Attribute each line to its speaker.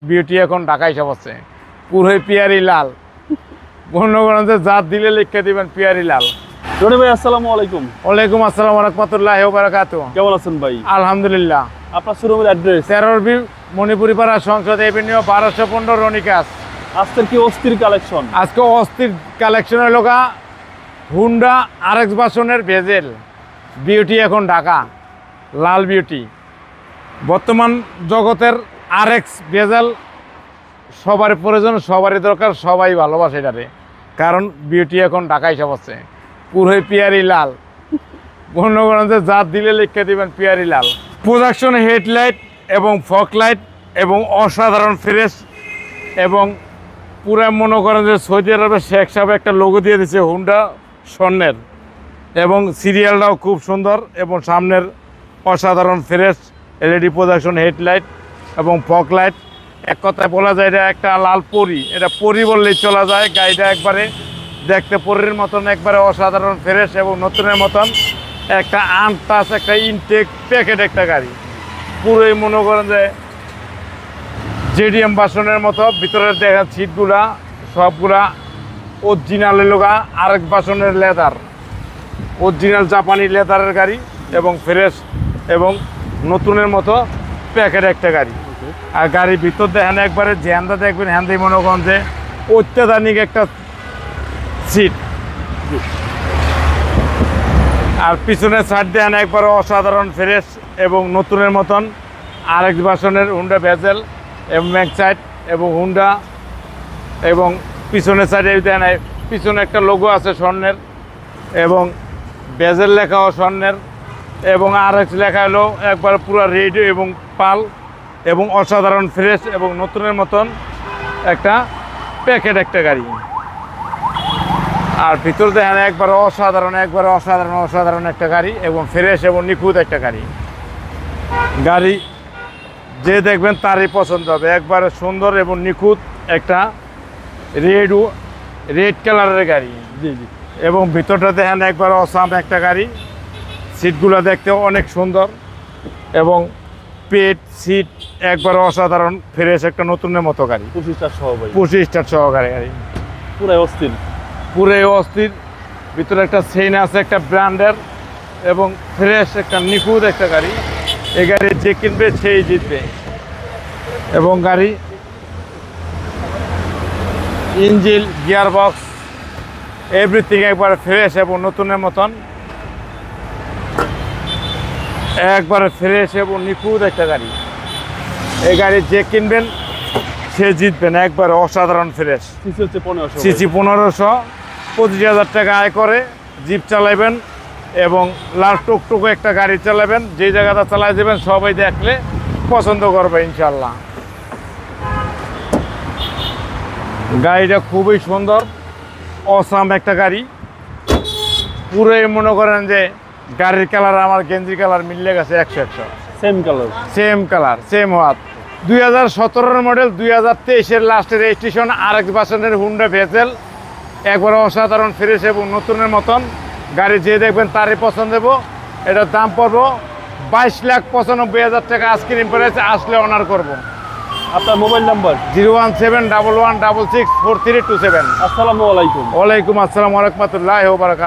Speaker 1: Beauty এখন ঢাকায় সব আছে পুরোই পিয়ারি লাল। বর্ণগণে জাত দিলে লিখে দিবেন পিয়ারি লাল।
Speaker 2: রনি ভাই আসসালামু আলাইকুম।
Speaker 1: ওয়ালাইকুম আসসালাম ওয়া রাহমাতুল্লাহি ওয়া বারাকাতুহু।
Speaker 2: কেমন আছেন ভাই?
Speaker 1: আলহামদুলিল্লাহ।
Speaker 2: আপনার শোরুমের অ্যাড্রেস?
Speaker 1: 13 বি মণিপুরি পাড়া সংসদ এভিনিউ 1215 রনিকাস।
Speaker 2: আজকের কি অস্থির কালেকশন?
Speaker 1: আজকে অস্থির কালেকশন হলো হুন্ডা আরএক্স ভার্সনের ভেজেল বিউটি এখন ঢাকা লাল বিউটি। বর্তমান জগতের আরএক্স ভেজেল সবার প্রয়োজন, সবারই দরকার, সবাই ভালোবাসে এটারে, কারণ বিউটি এখন ঢাকায় সব আছে পুরোই পিয়ারি লাল। বর্ণগণে জাত দিলে লিখে দিবেন পিয়ারি লাল। প্রোডাকশন হেডলাইট এবং ফগ লাইট এবং অসাধারণ ফ্রেশ এবং পুরা মনে করেন যে সৌদি আরবের শেখ সাহেব একটা লোগো দিয়ে দিচ্ছে হুন্ডা স্বর্ণের, এবং সিরিয়ালটাও খুব সুন্দর এবং সামনের অসাধারণ ফ্রেশ এলইডি প্রোডাকশন হেডলাইট এবং ফগ লাইট। এক কথায় বলা যায় এটা একটা লাল পরি, এটা পরি বললেই চলা যায়। গাড়িটা একবারে দেখতে পরির মতন, একবারে অসাধারণ ফ্রেশ এবং নতুনের মতন একটা আনটাচ একটা ইনটেক প্যাকেট একটা গাড়ি। পুরোই মনে করেন যে জেডিএম ভার্সনের মতো। ভিতরের দেখা সিটগুলা সবগুলা অরিজিনাল লোগা আরেক ভার্সনের লেদার, অরিজিনাল জাপানি লেদারের গাড়ি এবং ফ্রেশ এবং নতুনের মতো প্যাকেট একটা গাড়ি। আর গাড়ির ভিতর দেখেন একবারে যে হ্যান্ডা দেখবেন, হ্যান্ডাই মনে করেন যে অত্যাধুনিক একটা সিট। আর পিছনের সাইড দেখেন একবারে অসাধারণ ফ্রেশ এবং নতুনের মতন আরেক ভার্সনের হুন্ডা ভেজেল এবং ব্যাক সাইড এবং হুন্ডা এবং পিছনের সাইডে দেখেন পিছনে একটা লোগো আছে স্বর্ণের এবং ভেজেল লেখাও স্বর্ণের এবং আরএক্স লেখা হলো একবার পুরো রেড এবং পাল এবং অসাধারণ ফ্রেশ এবং নতুনের মতন একটা প্যাকেট একটা গাড়ি। আর ভিতর দেখেন একবার অসাধারণ, একবার অসাধারণ অসাধারণ একটা গাড়ি এবং ফ্রেশ এবং নিখুঁত একটা গাড়ি। গাড়ি যে দেখবেন তারই পছন্দ হবে, একবারে সুন্দর এবং নিখুঁত একটা রেড কালারের গাড়ি।
Speaker 2: জি জি।
Speaker 1: এবং ভিতরটা দেখেন একবার অসাম একটা গাড়ি। সিটগুলো দেখতে অনেক সুন্দর এবং পেট সিট একবার অসাধারণ ফ্রেশ একটা নতুনের মতো গাড়ি।
Speaker 2: 25 সহ ভাই?
Speaker 1: 25 সহকারে গাড়ি,
Speaker 2: পুরাই অস্থির,
Speaker 1: পুরো অস্থির। ভিতরে একটা চেইন আছে একটা ব্র্যান্ডের এবং ফ্রেশ একটা নিখুঁত একটা গাড়ি। এই গাড়ি যে কিনবে সেই জিতবে। এবং গাড়ি ইঞ্জিন গিয়ার বক্স এভরিথিং একবার ফ্রেশ এবং নতুনের মতন, একবারে ফ্রেশ এবং নিখুঁত একটা গাড়ি। এই গাড়ি যে কিনবেন সে জিতবেন, একবারে অসাধারণ ফ্রেশ।
Speaker 2: সিসি হচ্ছে 1500।
Speaker 1: সিসি 1500, 25,000 টাকা আয় করে জিপ চালাবেন এবং লাল টুকটুকু একটা গাড়ি চালাবেন, যে জায়গাটা চালাই দেবেন সবাই দেখলে পছন্দ করবে ইনশাল্লাহ। গাড়িটা খুবই সুন্দর অসাম একটা গাড়ি। পুরোই মনে করেন যে গাড়ির কালার আমার গেঞ্জি কালার মিললে গেছে 100।
Speaker 2: Same colour,
Speaker 1: same colour, same হাত। 2017 মডেল, 2023-এর লাস্টের রেজিস্ট্রেশন আরএক্স ভার্সনের হুন্ডা ভেজেল, একবার অসাধারণ ফ্রেশ এবং নতুনের মতন গাড়ি। যে দেখবেন তারই পছন্দ দেবো। এটার দাম পড়বো 22,95,000 টাকা। আইসক্রিম প্রাইস আসলে অনার করবো।
Speaker 2: আপনার মোবাইল নাম্বার?
Speaker 1: 01711664327।
Speaker 2: আসসালামু আলাইকুম।
Speaker 1: ওয়ালাইকুম আসসালাম ওয়া রাহমাতুল্লাহি ওয়া বারাকাতুহু।